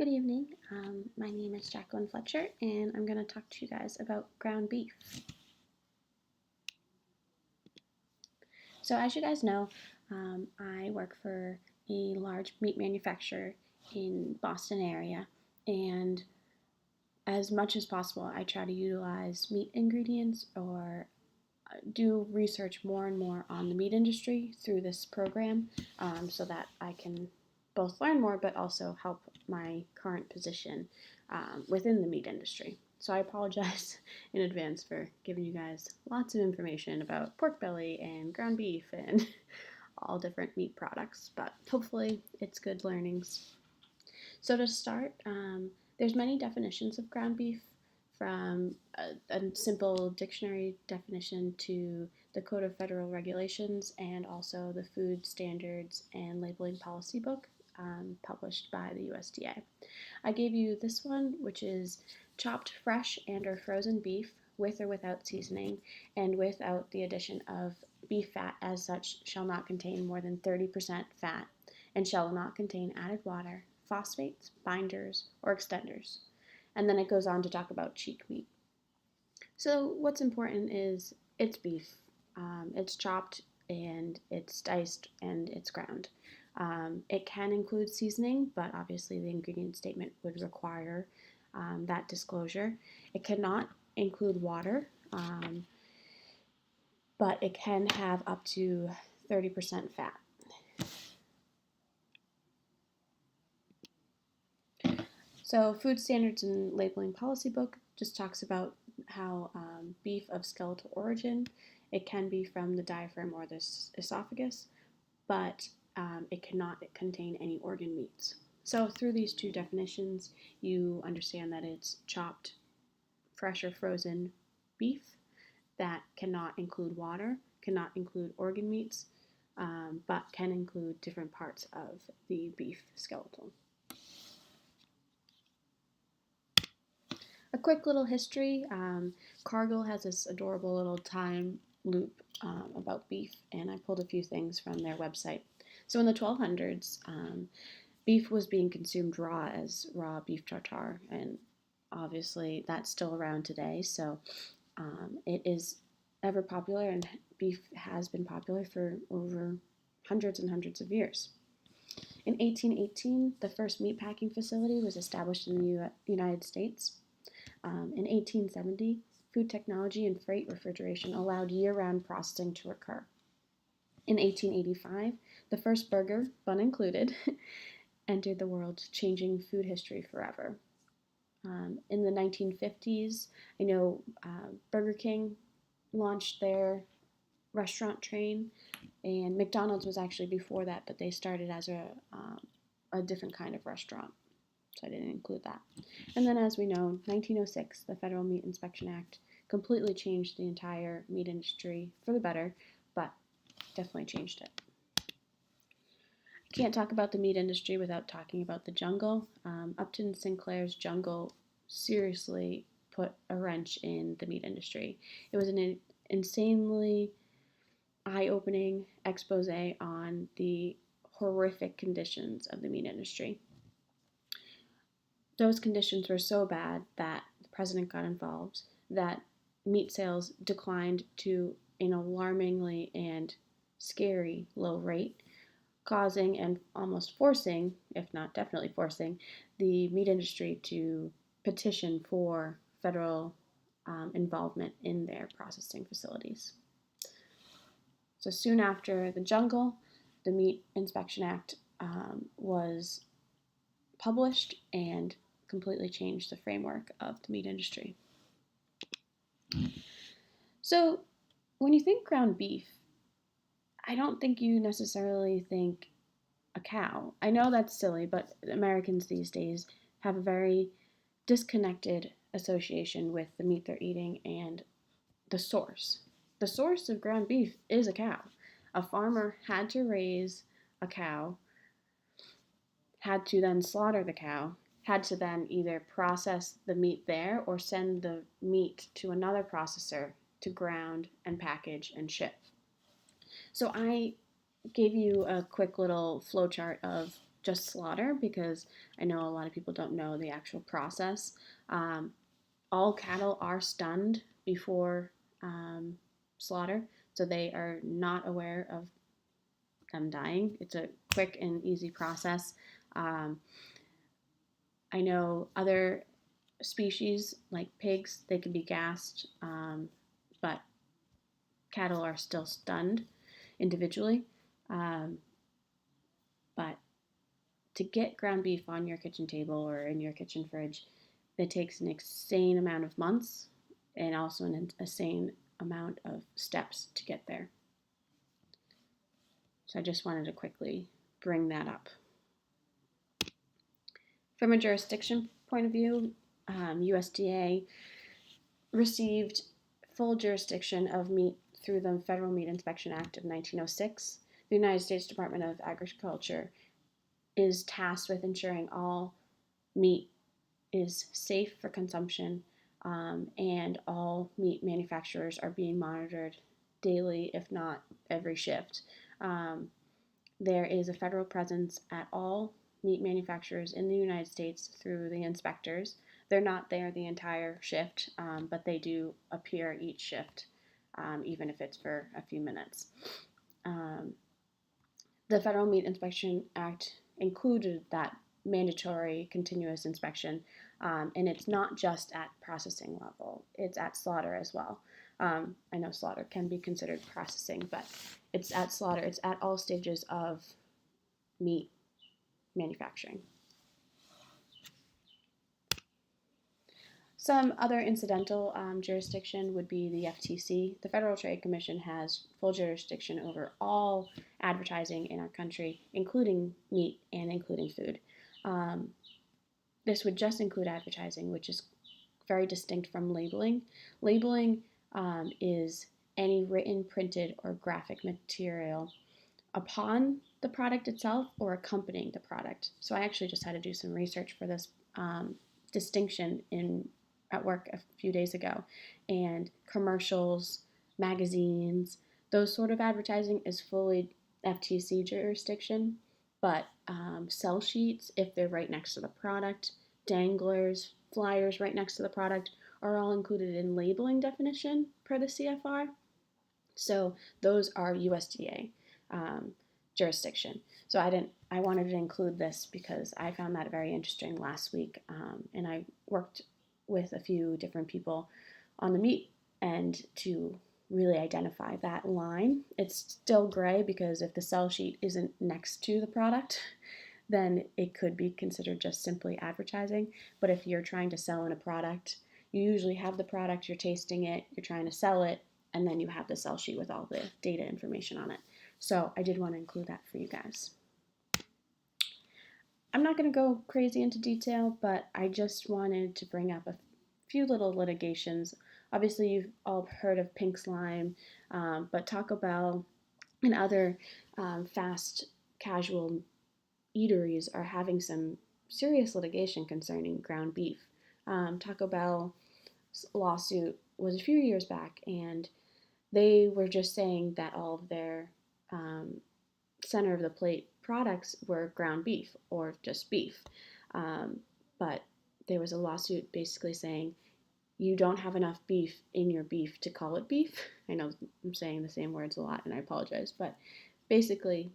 Good evening. My name is Jacqueline Fletcher, and I'm going to talk to you guys about ground beef. So, as you guys know, I work for a large meat manufacturer in Boston area, and as much as possible, I try to utilize meat ingredients or do research more and more on the meat industry through this program so that I can both learn more but also help my current position within the meat industry. So I apologize in advance for giving you guys lots of information about pork belly and ground beef and all different meat products, but hopefully it's good learnings. So to start, there's many definitions of ground beef, from a simple dictionary definition to the Code of Federal Regulations and also the Food Standards and Labeling Policy book published by the USDA. I gave you this one, which is chopped fresh and or frozen beef with or without seasoning and without the addition of beef fat as such shall not contain more than 30% fat and shall not contain added water, phosphates, binders, or extenders. And then it goes on to talk about cheek meat. So what's important is it's beef. It's chopped and it's diced and it's ground. It can include seasoning, but obviously the ingredient statement would require that disclosure. It cannot include water, but it can have up to 30% fat. So Food Standards and Labeling Policy book just talks about how beef of skeletal origin, it can be from the diaphragm or the esophagus, but it cannot contain any organ meats. So through these two definitions, you understand that it's chopped, fresh or frozen beef that cannot include water, cannot include organ meats, but can include different parts of the beef skeleton. A quick little history. Cargill has this adorable little time loop about beef, and I pulled a few things from their website. So in the 1200s, beef was being consumed raw as raw beef tartare, and obviously that's still around today. So it is ever popular, and beef has been popular for over hundreds and hundreds of years. In 1818, the first meatpacking facility was established in the United States. In 1870, food technology and freight refrigeration allowed year-round processing to occur. In 1885, the first burger, bun included, entered the world, changing food history forever. In the 1950s, I know Burger King launched their restaurant train, and McDonald's was actually before that, but they started as a different kind of restaurant. So I didn't include that. And then, as we know, 1906, the Federal Meat Inspection Act completely changed the entire meat industry for the better, but definitely changed it. Can't talk about the meat industry without talking about the jungle. Upton Sinclair's Jungle seriously put a wrench in the meat industry. It was an insanely eye-opening expose on the horrific conditions of the meat industry. Those conditions were so bad that the president got involved, that meat sales declined to an alarmingly and scary low rate, causing and almost forcing, if not definitely forcing, the meat industry to petition for federal involvement in their processing facilities. So soon after the jungle, the Meat Inspection Act was published and completely changed the framework of the meat industry. So when you think ground beef, I don't think you necessarily think a cow. I know that's silly, but Americans these days have a very disconnected association with the meat they're eating and the source. The source of ground beef is a cow. A farmer had to raise a cow, had to then slaughter the cow, had to then either process the meat there or send the meat to another processor to ground and package and ship. So I gave you a quick little flowchart of just slaughter, because I know a lot of people don't know the actual process. All cattle are stunned before slaughter, so they are not aware of them dying. It's a quick and easy process. Um, I know other species like pigs, they can be gassed, but cattle are still stunned individually. Um, but to get ground beef on your kitchen table or in your kitchen fridge, it takes an insane amount of months and also an insane amount of steps to get there. So I just wanted to quickly bring that up. From a jurisdiction point of view, USDA received full jurisdiction of meat through the Federal Meat Inspection Act of 1906. The United States Department of Agriculture is tasked with ensuring all meat is safe for consumption, and all meat manufacturers are being monitored daily, if not every shift. There is a federal presence at all meat manufacturers in the United States through the inspectors. They're not there the entire shift, but they do appear each shift, even if it's for a few minutes. The Federal Meat Inspection Act included that mandatory continuous inspection, and it's not just at processing level, it's at slaughter as well. I know slaughter can be considered processing, but it's at slaughter, it's at all stages of meat manufacturing. Some other incidental jurisdiction would be the FTC. The Federal Trade Commission has full jurisdiction over all advertising in our country, including meat and including food. This would just include advertising, which is very distinct from labeling. Labeling is any written, printed, or graphic material upon the product itself or accompanying the product. So I actually just had to do some research for this distinction at work a few days ago. And commercials, magazines, those sort of advertising is fully FTC jurisdiction, but sell sheets, if they're right next to the product, danglers, flyers right next to the product, are all included in labeling definition per the CFR. So those are USDA jurisdiction. So I wanted to include this because I found that very interesting last week, and I worked with a few different people on the meat end to really identify that line. It's still gray because if the sell sheet isn't next to the product, then it could be considered just simply advertising. But if you're trying to sell in a product, you usually have the product, you're tasting it, you're trying to sell it, and then you have the sell sheet with all the data information on it. So I did want to include that for you guys. I'm not going to go crazy into detail, but I just wanted to bring up a few little litigations. Obviously, you've all heard of pink slime, but Taco Bell and other fast casual eateries are having some serious litigation concerning ground beef. Taco Bell's lawsuit was a few years back, and they were just saying that all of their center of the plate products were ground beef or just beef. But there was a lawsuit basically saying you don't have enough beef in your beef to call it beef. I know I'm saying the same words a lot and I apologize, but basically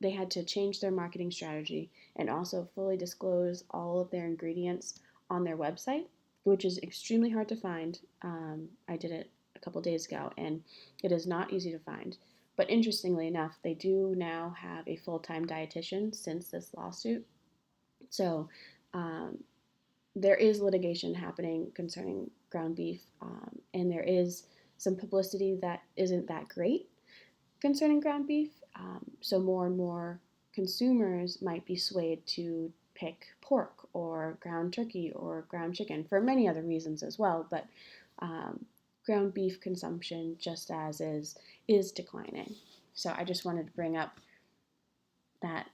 they had to change their marketing strategy and also fully disclose all of their ingredients on their website, which is extremely hard to find. I did it a couple days ago and it is not easy to find. But interestingly enough, they do now have a full-time dietitian since this lawsuit. So there is litigation happening concerning ground beef, and there is some publicity that isn't that great concerning ground beef. So more and more consumers might be swayed to pick pork or ground turkey or ground chicken for many other reasons as well. But ground beef consumption, just as is declining. So I just wanted to bring up that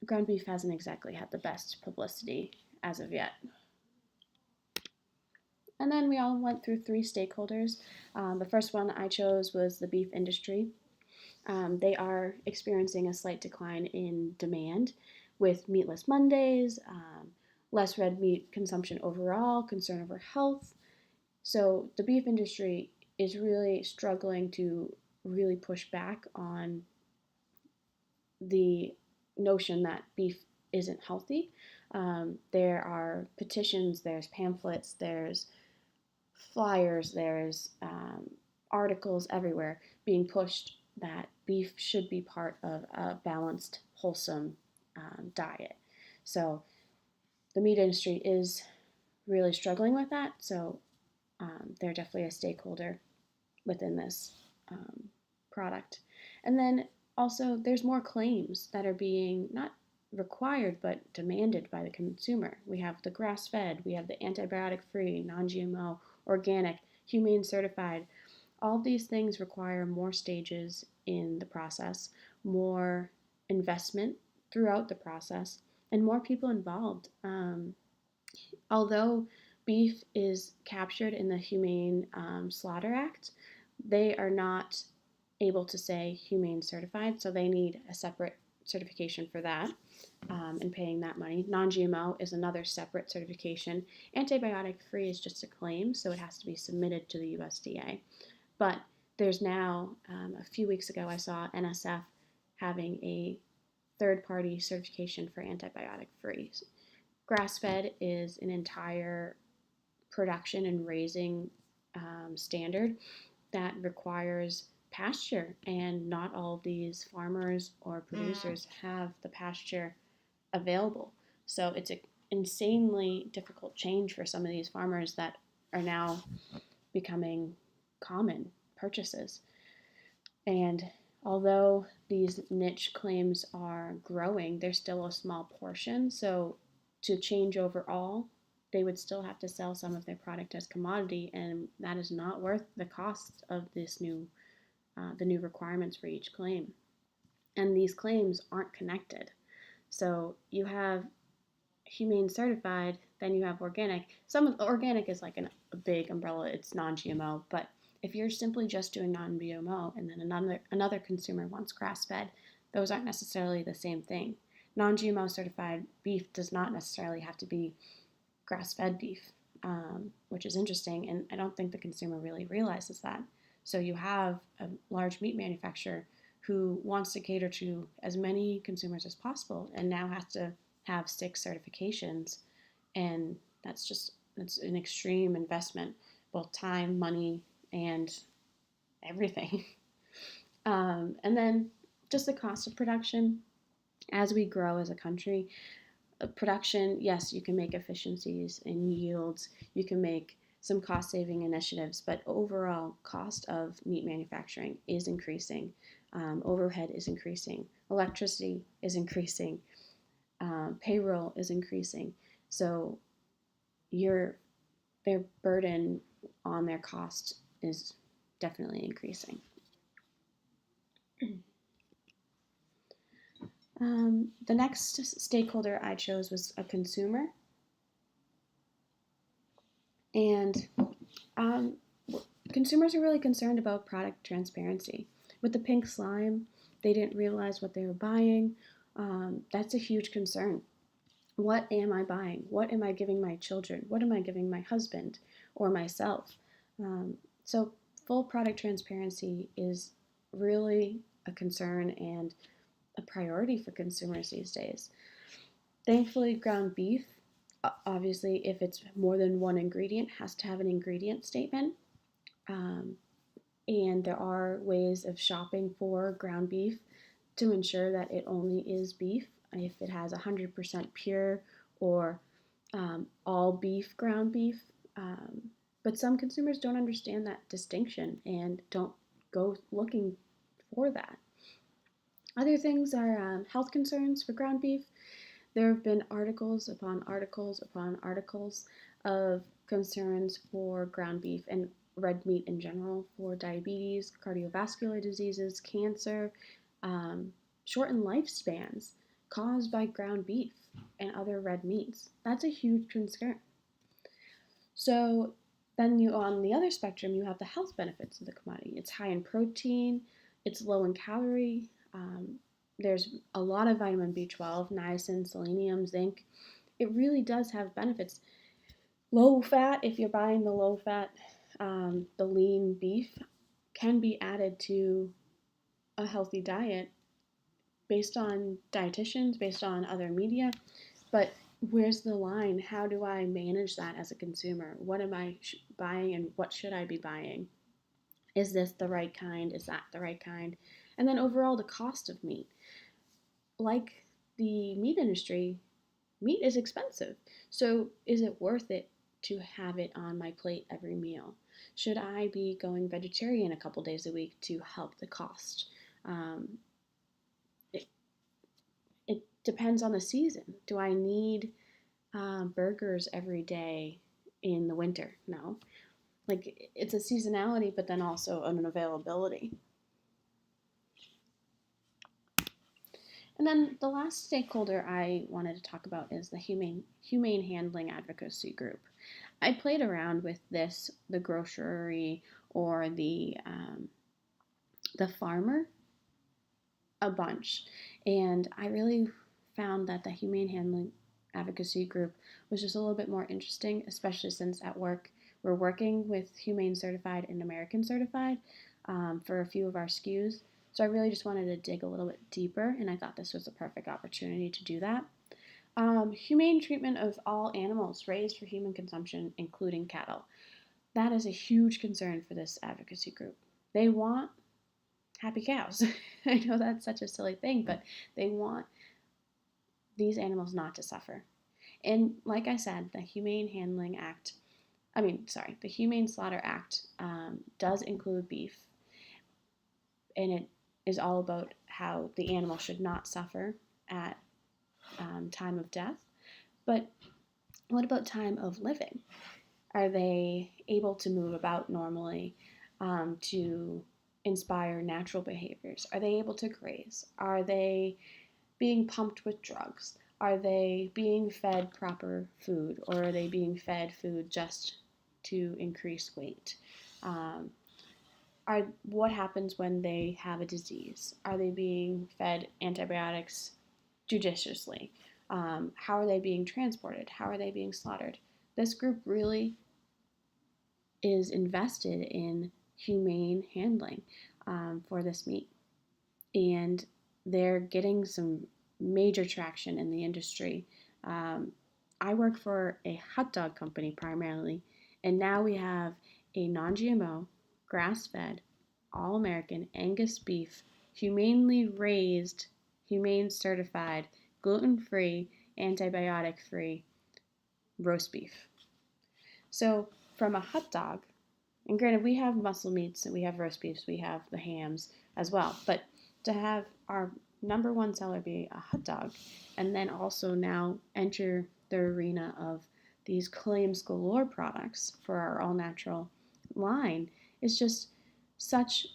ground beef hasn't exactly had the best publicity as of yet. And then we all went through 3 stakeholders. The first one I chose was the beef industry. They are experiencing a slight decline in demand. with meatless Mondays, less red meat consumption overall, concern over health. So the beef industry is really struggling to really push back on the notion that beef isn't healthy. There are petitions, there's pamphlets, there's flyers, there's articles everywhere being pushed that beef should be part of a balanced, wholesome diet. So the meat industry is really struggling with that. So they're definitely a stakeholder within this product. And then also, there's more claims that are being not required but demanded by the consumer. We have the grass fed, we have the antibiotic free, non GMO, organic, humane certified. All of these things require more stages in the process, more investment throughout the process, and more people involved. Although beef is captured in the Humane Slaughter Act, they are not able to say humane certified, so they need a separate certification for that and paying that money. Non GMO is another separate certification. Antibiotic free is just a claim, so it has to be submitted to the USDA. But there's now, a few weeks ago, I saw NSF having a third party certification for antibiotic free. Grass fed is an entire production and raising standard that requires pasture, and not all of these farmers or producers have the pasture available. So it's an insanely difficult change for some of these farmers that are now becoming common purchases. And although these niche claims are growing, they're still a small portion. So to change overall, they would still have to sell some of their product as commodity, and that is not worth the cost of the new requirements for each claim. And these claims aren't connected. So you have humane certified, then you have organic. Some of organic is like a big umbrella. It's non-GMO, but if you're simply just doing non-GMO and then another consumer wants grass-fed, those aren't necessarily the same thing. Non-GMO certified beef does not necessarily have to be grass-fed beef, which is interesting, and I don't think the consumer really realizes that. So you have a large meat manufacturer who wants to cater to as many consumers as possible and now has to have 6 certifications, and that's an extreme investment, both time, money, and everything. And then just the cost of production. As we grow as a country, production, yes, you can make efficiencies and yields, you can make some cost saving initiatives, but overall cost of meat manufacturing is increasing. Overhead is increasing, electricity is increasing, payroll is increasing. So their burden on their cost is definitely increasing. The next stakeholder I chose was a consumer. And consumers are really concerned about product transparency. With the pink slime, they didn't realize what they were buying. That's a huge concern. What am I buying? What am I giving my children? What am I giving my husband or myself? So full product transparency is really a concern and a priority for consumers these days. Thankfully, ground beef, obviously, if it's more than one ingredient, has to have an ingredient statement. And there are ways of shopping for ground beef to ensure that it only is beef. If it has 100% pure or all beef ground beef. But some consumers don't understand that distinction and don't go looking for that. Other things are health concerns for ground beef. There have been articles upon articles upon articles of concerns for ground beef and red meat in general for diabetes, cardiovascular diseases, cancer, shortened lifespans caused by ground beef and other red meats. That's a huge concern. So then on the other spectrum, you have the health benefits of the commodity. It's high in protein, it's low in calorie, There's a lot of vitamin B12, niacin, selenium, zinc. It really does have benefits. Low fat, if you're buying the low fat, the lean beef, can be added to a healthy diet based on dietitians, based on other media. But where's the line? How do I manage that as a consumer? What am I buying and what should I be buying? Is this the right kind? Is that the right kind? And then overall, the cost of meat. Like the meat industry, meat is expensive. So is it worth it to have it on my plate every meal? Should I be going vegetarian a couple days a week to help the cost? Um, it, it depends on the season. Do I need burgers every day in the winter? No. Like it's a seasonality, but then also an availability. And then the last stakeholder I wanted to talk about is the humane handling advocacy group. I played around with this, the grocery or the farmer, a bunch, and I really found that the humane handling advocacy group was just a little bit more interesting, especially since at work we're working with humane certified and American certified for a few of our SKUs. So I really just wanted to dig a little bit deeper, and I thought this was a perfect opportunity to do that. Humane treatment of all animals raised for human consumption, including cattle. That is a huge concern for this advocacy group. They want happy cows. I know that's such a silly thing, but they want these animals not to suffer. And like I said, the the Humane Slaughter Act does include beef, and it is all about how the animal should not suffer at time of death. But what about time of living? Are they able to move about normally, to inspire natural behaviors? Are they able to graze? Are they being pumped with drugs? Are they being fed proper food, or are they being fed food just to increase weight? Um, what happens when they have a disease? Are they being fed antibiotics judiciously? How are they being transported? How are they being slaughtered? This group really is invested in humane handling for this meat, and they're getting some major traction in the industry. I work for a hot dog company primarily, and now we have a non GMO, grass fed, all American Angus beef, humanely raised, humane certified, gluten free, antibiotic free roast beef. So, from a hot dog, and granted, we have muscle meats and we have roast beefs, we have the hams as well, but to have our number one seller be a hot dog and then also now enter the arena of these claims galore products for our all natural line is just such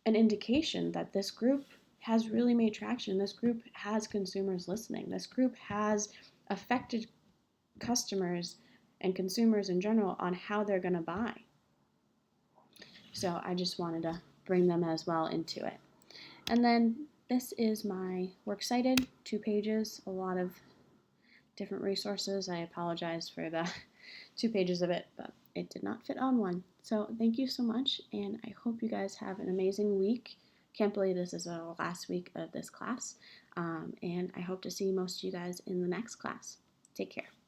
an indication that this group has really made traction. This group has consumers listening. This group has affected customers and consumers in general on how they're going to buy. So I just wanted to bring them as well into it. And then this is my works cited, 2 pages, a lot of different resources. I apologize for the 2 pages of it, but it did not fit on one. So thank you so much, and I hope you guys have an amazing week. Can't believe this is the last week of this class, and I hope to see most of you guys in the next class. Take care.